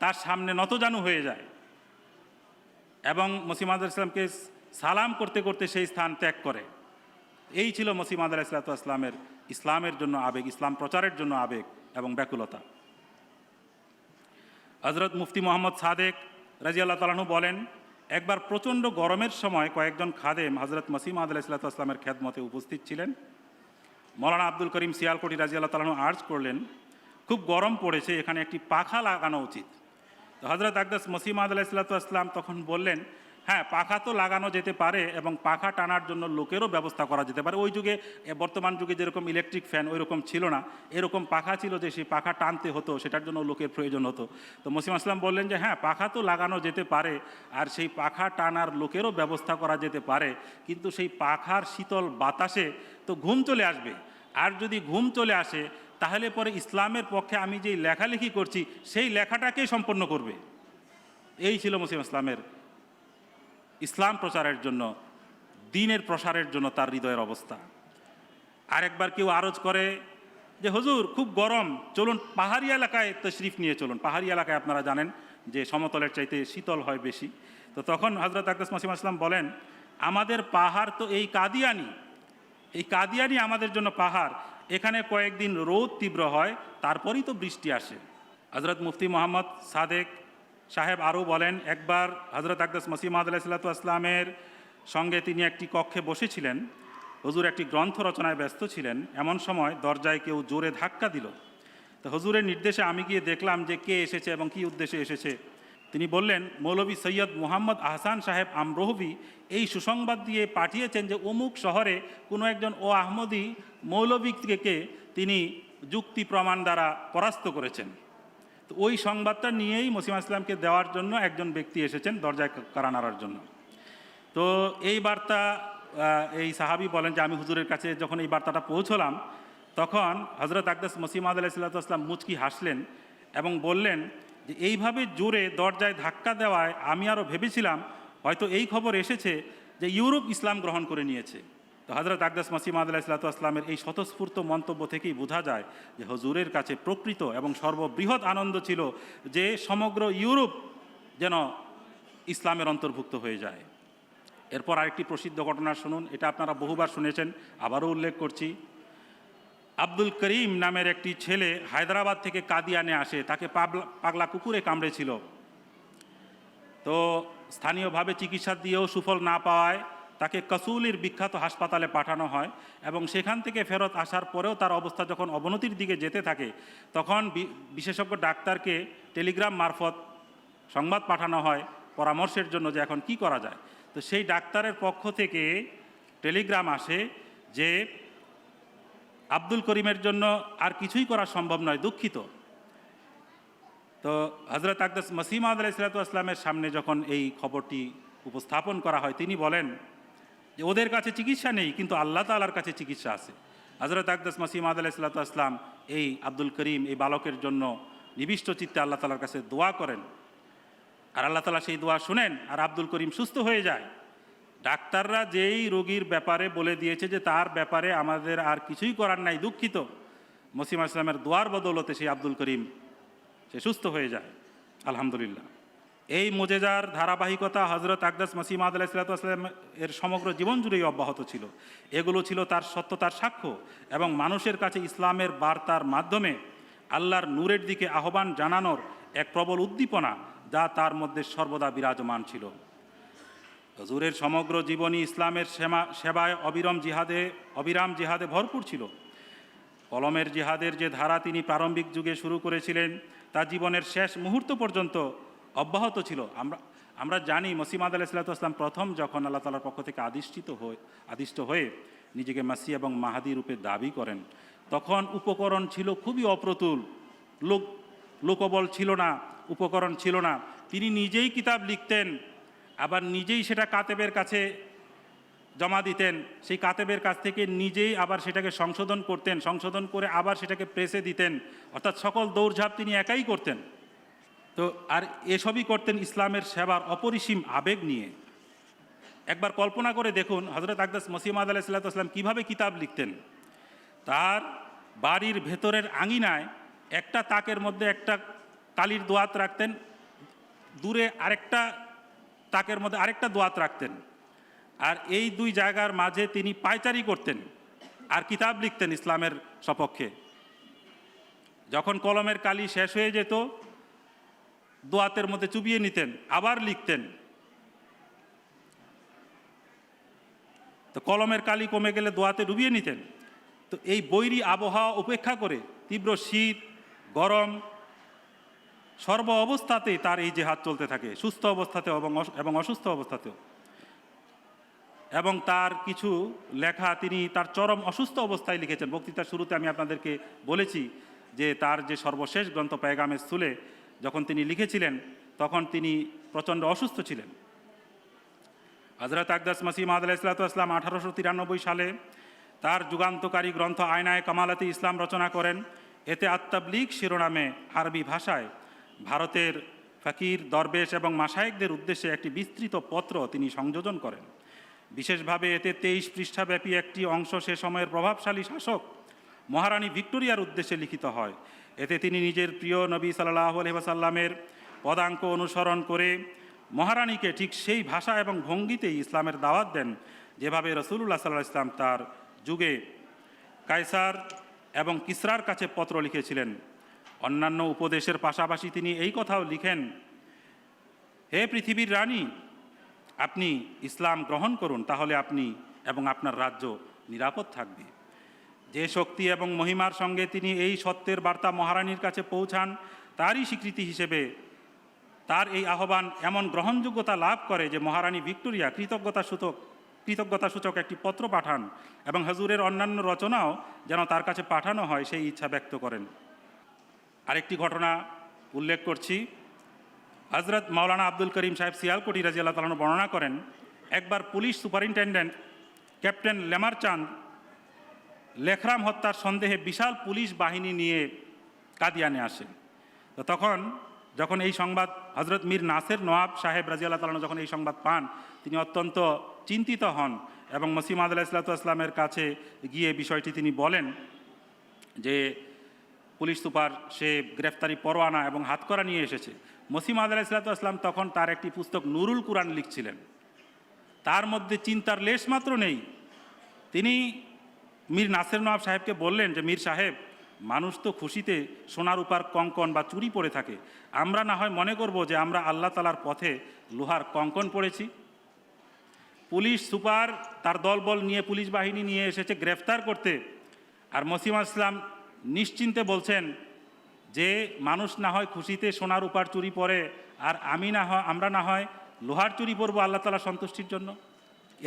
তার সামনে নতজানু হয়ে যায় এবং মসিহ মাউদ ইসলামকে সালাম করতে করতে সেই স্থান ত্যাগ করে। এই ছিল মসিহ মাউদ আলাইহিস সালাতু ওয়াস সালামের ইসলামের জন্য আবেগ, ইসলাম প্রচারের জন্য আবেগ এবং ব্যাকুলতা। হজরত মুফতি মোহাম্মদ সাদেক রাদিয়াল্লাহু তাআলা আনহু বলেন, একবার প্রচণ্ড গরমের সময় কয়েকজন খাদেম হজরত মসিহ মাউদ আলাইহিস সালাতু ওয়াস সালামের খেদমতে উপস্থিত ছিলেন। মৌলানা আব্দুল করিম সিয়ালকোটি রাদিয়াল্লাহু তাআলা আনহু আর্জ করলেন, খুব গরম পড়েছে, এখানে একটি পাখা লাগানো উচিত। তো হজরত আকদাস মসিহ মাউদ আলাইহিস সালাতু ওয়াস সালাম তখন বললেন, হ্যাঁ, পাখা তো লাগানো যেতে পারে এবং পাখা টানার জন্য লোকেরও ব্যবস্থা করা যেতে পারে। ওই যুগে, বর্তমান যুগে যেরকম ইলেকট্রিক ফ্যান ওই রকম ছিল না, এরকম পাখা ছিল যে সেই পাখা টানতে হতো, সেটার জন্য লোকের প্রয়োজন হতো। তো মসিহ মাউদ ইসলাম বললেন যে হ্যাঁ, পাখা তো লাগানো যেতে পারে আর সেই পাখা টানার লোকেরও ব্যবস্থা করা যেতে পারে, কিন্তু সেই পাখার শীতল বাতাসে তো ঘুম চলে আসবে, আর যদি ঘুম চলে আসে তাহলে পরে ইসলামের পক্ষে আমি যেই লেখালেখি করছি সেই লেখাটাকেই সম্পন্ন করবে। এই ছিল মসিহ ইসলামের ইসলাম প্রচারের জন্য, দ্বীনের প্রসারের জন্য তার হৃদয়ের অবস্থা। আরেকবার কেউ আরজ করে যে হুজুর খুব গরম, চলুন পাহাড়ি এলাকায় তশরিফ নিয়ে চলুন। পাহাড়ি এলাকায় আপনারা জানেন যে সমতলের চাইতে শীতল হয় বেশি। তো তখন হজরত আকদাস মসিহ ইসলাম বলেন, আমাদের পাহাড় তো এই কাদিয়ানি আমাদের জন্য পাহাড়, এখানে কয়েকদিন রোদ তীব্র হয় তারপরই তো বৃষ্টি আসে। হজরত মুফতি মোহাম্মদ সাদেক সাহেব আরও বলেন, একবার হজরত আকদাস মসিহ মাউদ আলাইহিস সালাতু ওয়াস সালামের সঙ্গে তিনি একটি কক্ষে বসেছিলেন। হুজুর একটি গ্রন্থ রচনায় ব্যস্ত ছিলেন। এমন সময় দরজায় কেউ জোরে ধাক্কা দিল। তো হুজুরের নির্দেশে আমি গিয়ে দেখলাম যে কে এসেছে এবং কী উদ্দেশ্যে এসেছে। তিনি বললেন, মৌলভী সৈয়দ মুহাম্মদ আহসান সাহেব আমরোহবি এই সুসংবাদ দিয়ে পাঠিয়েছেন যে অমুক শহরে কোনো একজন ও আহমদী মৌলভীকে তিনি যুক্তি প্রমাণ দ্বারা পরাস্ত করেছেন। তো ওই সংবাদটা নিয়েই মসিহ ইসলামকে দেওয়ার জন্য একজন ব্যক্তি এসেছেন দরজায় কারা নাড়ার জন্য। তো এই বার্তা এই সাহাবী বলেন যে আমি হুজুরের কাছে যখন এই বার্তাটা পৌঁছলাম তখন হজরত আকদাস মসিহ মাউদ আলাইহিসসালাম মুচকি হাসলেন এবং বললেন যে এইভাবে জোরে দরজায় ধাক্কা দেওয়ায় আমি আরও ভেবেছিলাম হয়তো এই খবর এসেছে যে ইউরোপ ইসলাম গ্রহণ করে নিয়েছে। তো হজরত আকদাস মসিহ মাউদ আলাইহিসসালামের এই স্বতঃস্ফূর্ত মন্তব্য থেকেই বোঝা যায় যে হুজুরের কাছে প্রকৃত এবং সর্ববৃহৎ আনন্দ ছিল যে সমগ্র ইউরোপ যেন ইসলামের অন্তর্ভুক্ত হয়ে যায়। এরপর আরেকটি প্রসিদ্ধ ঘটনা শুনুন, এটা আপনারা বহুবার শুনেছেন, আবারও উল্লেখ করছি। আব্দুল করিম নামের একটি ছেলে হায়দ্রাবাদ থেকে কাদিয়ানে আসে, তাকে পাগলা কুকুরে কামড়েছিল। তো স্থানীয়ভাবে চিকিৎসা দিয়েও সুফল না পাওয়ায় তাকে কাসুলির বিখ্যাত হাসপাতালে পাঠানো হয় এবং সেখান থেকে ফেরত আসার পরেও তার অবস্থা যখন অবনতির দিকে যেতে থাকে তখন বিশেষজ্ঞ ডাক্তারকে টেলিগ্রাম মারফত সংবাদ পাঠানো হয় পরামর্শের জন্য যে এখন কি করা যায়। তো সেই ডাক্তারের পক্ষ থেকে টেলিগ্রাম আসে যে আব্দুল করিমের জন্য আর কিছুই করা সম্ভব নয়, দুঃখিত। তো হজরত আকদাস মসিহ মাউদ আলাইহিসসালামের সামনে যখন এই খবরটি উপস্থাপন করা হয় তিনি বলেন যে ওদের কাছে চিকিৎসা নেই, কিন্তু আল্লাহ তাআলার কাছে চিকিৎসা আছে। হজরত আকদাস মসিহ মাউদ আলাইহিসসালাম এই আব্দুল করিম এই বালকের জন্য নিবিষ্ট চিত্তে আল্লাহ তাআলার কাছে দোয়া করেন, আর আল্লাহ তাআলা সেই দোয়া শুনেন আর আব্দুল করিম সুস্থ হয়ে যায়। ডাক্তাররা যেই রোগীর ব্যাপারে বলে দিয়েছে যে তার ব্যাপারে আমাদের আর কিছুই করার নাই, দুঃখিত, মসিহ মাউদ ইসলামের দোয়ার বদৌলতে সেই আব্দুল করিম সে সুস্থ হয়ে যায়, আলহামদুলিল্লাহ। এই মুজেজার ধারাবাহিকতা হজরত আকদাস মসিহ মাউদ আলাইহিসসালাম এর সমগ্র জীবন জুড়েই অব্যাহত ছিল। এগুলো ছিল তার সত্যতার সাক্ষ্য এবং মানুষের কাছে ইসলামের বার্তার মাধ্যমে আল্লাহর নূরের দিকে আহ্বান জানানোর এক প্রবল উদ্দীপনা যা তার মধ্যে সর্বদা বিরাজমান ছিল। হুজুরের সমগ্র জীবনী ইসলামের সেবায় অবিরাম জিহাদে ভরপুর ছিল। কলমের জিহাদের যে ধারা তিনি প্রারম্ভিক যুগে শুরু করেছিলেন তা জীবনের শেষ মুহূর্ত পর্যন্ত অব্যাহত ছিল। আমরা জানি মসিহ মাউদ আলাইহিসসালাম প্রথম যখন আল্লাহ তাআলার পক্ষ থেকে আদিষ্ট হয়ে নিজেকে মাসিহ এবং মাহাদি রূপে দাবি করেন তখন উপকরণ ছিল খুবই অপ্রতুল, লোকবল ছিল না, উপকরণ ছিল না। তিনি নিজেই কিতাব লিখতেন, আবার নিজেই সেটা কাতেবের কাছে জমা দিতেন, সেই কাতেবের কাছ থেকে নিজেই আবার সেটাকে সংশোধন করতেন, সংশোধন করে আবার সেটাকে প্রেসে দিতেন, অর্থাৎ সকল দৌড়ঝাঁপ তিনি একাই করতেন। তো আর এসবই করতেন ইসলামের সেবার অপরিসীম আবেগ নিয়ে। একবার কল্পনা করে দেখুন হজরত আকদাস মসিহ মাউদ আলাইহিসসালাম কীভাবে কিতাব লিখতেন। তার বাড়ির ভেতরের আঙিনায় একটা তাকের মধ্যে একটা কালির দোয়াত রাখতেন, দূরে আরেকটা তাকের মধ্যে আরেকটা দোয়াত রাখতেন, আর এই দুই জায়গার মাঝে তিনি পায়চারি করতেন আর কিতাব লিখতেন ইসলামের সপক্ষে। যখন কলমের কালি শেষ হয়ে যেত দোয়াতের মধ্যে চুবিয়ে নিতেন, আবার লিখতেন। তো কলমের কালি কমে গেলে দোয়াতে ডুবিয়ে নিতেন। তো এই বৈরী আবহাওয়া উপেক্ষা করে তীব্র শীত, গরম, সর্ব অবস্থাতেই তার এই জেহাদ চলতে থাকে, সুস্থ অবস্থাতেও এবং অসুস্থ অবস্থাতেও। এবং তার কিছু লেখা তিনি তার চরম অসুস্থ অবস্থায় লিখেছেন। বক্তৃতার শুরুতে আমি আপনাদেরকে বলেছি যে তার যে সর্বশেষ গ্রন্থ পেগামে স্থূলে যখন তিনি লিখেছিলেন তখন তিনি প্রচণ্ড অসুস্থ ছিলেন। হজরত আকদাস মসিহ মাউদ আলাইহিসসালাম 1893 সালে তার যুগান্তকারী গ্রন্থ আয়নায়ে কামালাতে ইসলাম রচনা করেন। এতে আত-তাবলীগ শিরোনামে আরবি ভাষায় ভারতের ফকির, দরবেশ এবং মাশায়েখদের উদ্দেশ্যে একটি বিস্তৃত পত্র তিনি সংযোজন করেন। বিশেষভাবে এতে 23 পৃষ্ঠাব্যাপী একটি অংশ সে সময়ের প্রভাবশালী শাসক মহারানী ভিক্টোরিয়ার উদ্দেশ্যে লিখিত হয়। এতে তিনি নিজের প্রিয় নবী সাল্লাল্লাহু আলাইহি ওয়াসাল্লামের পদাঙ্ক অনুসরণ করে মহারানীকে ঠিক সেই ভাষা এবং ভঙ্গিতেই ইসলামের দাওয়াত দেন যেভাবে রাসূলুল্লাহ সাল্লাল্লাহু আলাইহি ওয়াসাল্লাম তার যুগে কায়সার এবং কিসরার কাছে পত্র লিখেছিলেন। অন্যান্য উপদেশের পাশাপাশি তিনি এই কথাও লিখেন, হে পৃথিবীর রানী, আপনি ইসলাম গ্রহণ করুন, তাহলে আপনি এবং আপনার রাজ্য নিরাপদ থাকবে। যে শক্তি এবং মহিমার সঙ্গে তিনি এই সত্যের বার্তা মহারানীর কাছে পৌঁছান তারই স্বীকৃতি হিসেবে তার এই আহ্বান এমন গ্রহণযোগ্যতা লাভ করে যে মহারানী ভিক্টোরিয়া কৃতজ্ঞতাসূচক একটি পত্র পাঠান এবং হুজুরের অন্যান্য রচনাও যেন তার কাছে পাঠানো হয় সেই ইচ্ছা ব্যক্ত করেন। আরেকটি ঘটনা উল্লেখ করছি। হজরত মাওলানা আব্দুল করিম সাহেব সিয়ালকোটি রাদিয়াল্লাহু তাআলা বর্ণনা করেন, একবার পুলিশ সুপারিনটেন্ডেন্ট ক্যাপ্টেন লেমারচাঁদ লেখরাম হত্যার সন্দেহে বিশাল পুলিশ বাহিনী নিয়ে কাদিয়ানে আসে। তো তখন যখন এই সংবাদ হজরত মীর নাসের নওয়াব সাহেব রাজিয়াল্লাহু তাআলা যখন এই সংবাদ পান, তিনি অত্যন্ত চিন্তিত হন এবং মসিহ মাউদ আলাইহিসসালামের কাছে গিয়ে বিষয়টি তিনি বলেন যে পুলিশ সুপার সে গ্রেফতারি পরোয়ানা এবং হাতকড়া নিয়ে এসেছে। মসিহ মাউদ আলাইহিসসালাম তখন তার একটি পুস্তক নুরুল কুরআন লিখছিলেন, তার মধ্যে চিন্তার লেশ মাত্র নেই। তিনি মীর নাসের নওয়াব সাহেবকে বললেন যে মীর সাহেব, মানুষ তো খুশিতে সোনার উপর কঙ্কন বা চুরি পরে থাকে, আমরা না হয় মনে করব যে আমরা আল্লাহ তাআলার পথে লোহার কঙ্কন পড়েছি। পুলিশ সুপার তার দলবল নিয়ে পুলিশ বাহিনী নিয়ে এসেছে গ্রেফতার করতে, আর মসিহ ইসলাম নিশ্চিন্তে বলছেন যে মানুষ না হয় খুশিতে সোনার উপর চুরি পরে, আর আমরা না হয় লোহার চুরি পরবো আল্লাহ তাআলার সন্তুষ্টির জন্য।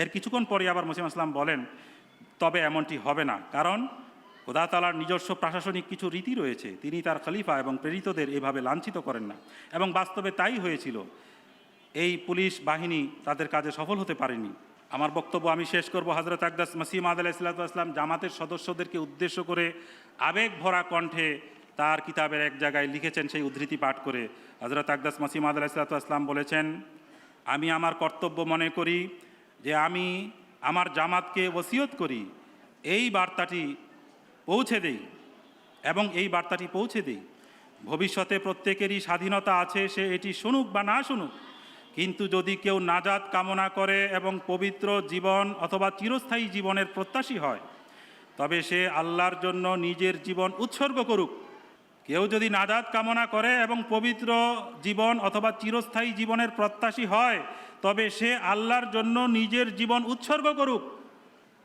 এর কিছুক্ষণ পরে আবার মসিহ ইসলাম বলেন, তবে এমনটি হবে না, কারণ খোদা তাআলার নিজস্ব প্রশাসনিক কিছু রীতি রয়েছে, তিনি তার খলিফা এবং প্রেরিতদের এভাবে লাঞ্ছিত করেন না। এবং বাস্তবে তাই হয়েছিল, এই পুলিশ বাহিনী তাদের কাজে সফল হতে পারেনি। আমার বক্তব্য আমি শেষ করব। হযরত আকদাস মসিহ মাউদ আলাইহিসসালাম জামাতের সদস্যদেরকে উদ্দেশ্য করে আবেগ ভরা কণ্ঠে তার কিতাবের এক জায়গায় লিখেছেন, সেই উদ্ধৃতি পাঠ করে হযরত আকদাস মসিহ মাউদ আলাইহিসসালাম বলেছেন, আমি আমার কর্তব্য মনে করি যে আমি আমার জামাতকে ওসিয়ত করি এই বার্তাটি পৌঁছে দেই এবং এই বার্তাটি পৌঁছে দেই। ভবিষ্যতে প্রত্যেকেরই স্বাধীনতা আছে, সে এটি শুনুক বা না শুনুক, কিন্তু যদি কেউ নাজাত কামনা করে এবং পবিত্র জীবন অথবা চিরস্থায়ী জীবনের প্রত্যাশী হয়, তবে সে আল্লাহর জন্য নিজের জীবন উৎসর্গ করুক। কেউ যদি নাজাত কামনা করে এবং পবিত্র জীবন অথবা চিরস্থায়ী জীবনের প্রত্যাশী হয়, তবে সে আল্লাহর জন্য নিজের জীবন উৎসর্গ করুক।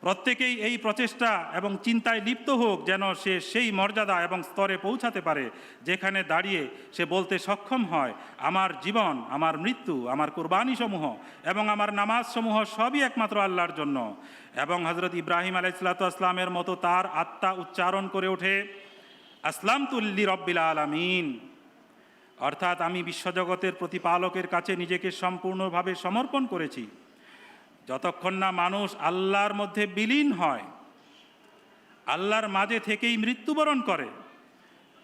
প্রত্যেকেই এই প্রচেষ্টা এবং চিন্তায় লিপ্ত হোক, যেন সে সেই মর্যাদা এবং স্তরে পৌঁছাতে পারে যেখানে দাঁড়িয়ে সে বলতে সক্ষম হয়, আমার জীবন, আমার মৃত্যু, আমার কুরবানিসমূহ এবং আমার নামাজসমূহ সবই একমাত্র আল্লাহর জন্য। এবং হযরত ইব্রাহিম আলাইহিসসালামের মতো তার আত্মা উচ্চারণ করে ওঠে, আসলামতু লিরাব্বিল আলামিন, অর্থাৎ আমি বিশ্বজগতের প্রতিপালকের কাছে নিজেকে সম্পূর্ণভাবে সমর্পণ করেছি। যতক্ষণ না মানুষ আল্লাহর মধ্যে বিলীন হয়, আল্লাহর মাঝে থেকেই মৃত্যুবরণ করে,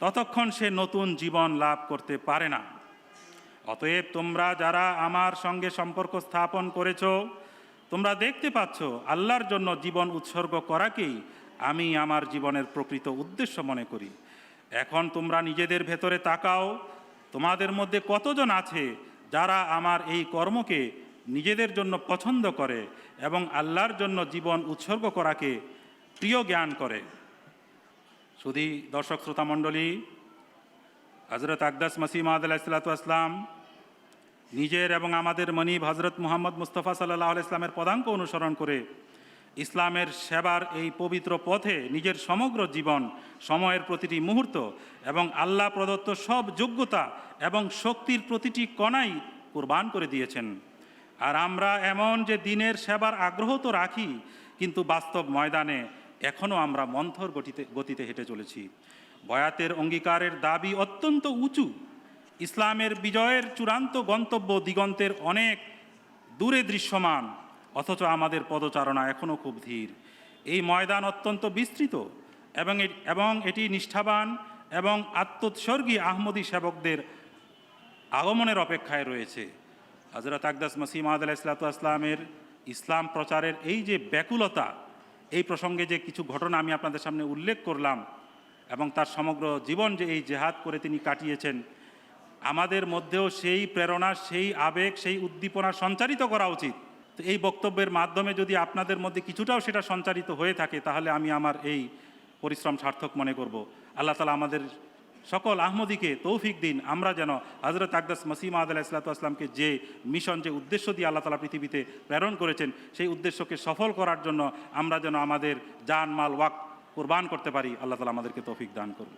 ততক্ষণ সে নতুন জীবন লাভ করতে পারে না। অতএব তোমরা যারা আমার সঙ্গে সম্পর্ক স্থাপন করেছ, তোমরা দেখতে পাচ্ছ আল্লাহর জন্য জীবন উৎসর্গ করাকেই আমি আমার জীবনের প্রকৃত উদ্দেশ্য মনে করি। এখন তোমরা নিজেদের ভেতরে তাকাও, তোমাদের মধ্যে কতজন আছে যারা আমার এই কর্মকে নিজেদের জন্য পছন্দ করে এবং আল্লাহর জন্য জীবন উৎসর্গ করাকে প্রিয় জ্ঞান করে। শুধু দর্শক শ্রোতা মণ্ডলী, হযরত আকদাস মসিহ মাউদ আলাইহিসসালাম নিজের এবং আমাদের মনিব হযরত মুহাম্মদ মুস্তাফা সাল্লাল্লাহু আলাইহি ওয়াসাল্লামের পদাঙ্ক অনুসরণ করে ইসলামের সেবার এই পবিত্র পথে নিজের সমগ্র জীবন, সময়ের প্রতিটি মুহূর্ত এবং আল্লাহ প্রদত্ত সব যোগ্যতা এবং শক্তির প্রতিটি কণাই কুরবান করে দিয়েছেন। আর আমরা এমন যে দিনের সেবার আগ্রহ তো রাখি, কিন্তু বাস্তব ময়দানে এখনও আমরা মন্থর গতিতে হেঁটে চলেছি। বয়াতের অঙ্গীকারের দাবি অত্যন্ত উঁচু, ইসলামের বিজয়ের চূড়ান্ত গন্তব্য দিগন্তের অনেক দূরে দৃশ্যমান, অথচ আমাদের পদচারণা এখনও খুব ধীর। এই ময়দান অত্যন্ত বিস্তৃত এবং এটি নিষ্ঠাবান এবং আত্মোৎসর্গী আহমদী সেবকদের আগমনের অপেক্ষায় রয়েছে। হযরত আকদাস মসিহ মাউদ আলাইহিসসালামের ইসলাম প্রচারের এই যে ব্যাকুলতা, এই প্রসঙ্গে যে কিছু ঘটনা আমি আপনাদের সামনে উল্লেখ করলাম এবং তার সমগ্র জীবন যে এই জেহাদ করে তিনি কাটিয়েছেন, আমাদের মধ্যেও সেই প্রেরণা, সেই আবেগ, সেই উদ্দীপনা সঞ্চারিত করা উচিত। তো এই বক্তব্যের মাধ্যমে যদি আপনাদের মধ্যে কিছুটাও সেটা সঞ্চারিত হয়ে থাকে, তাহলে আমি আমার এই পরিশ্রম সার্থক মনে করব। আল্লাহ তাআলা আমাদের সকল আহমদীকে তৌফিক দিন, আমরা যেন হযরত আকদাস মসিহ মাউদ আলাইহিসসালামকে যে মিশন, যে উদ্দেশ্য দিয়ে আল্লাহ তাআলা পৃথিবীতে প্রেরণ করেছেন, সেই উদ্দেশ্যকে সফল করার জন্য আমরা যেন আমাদের জান, মাল, ওয়াক্ত কুরবান করতে পারি। আল্লাহ তাআলা আমাদেরকে তৌফিক দান করুন।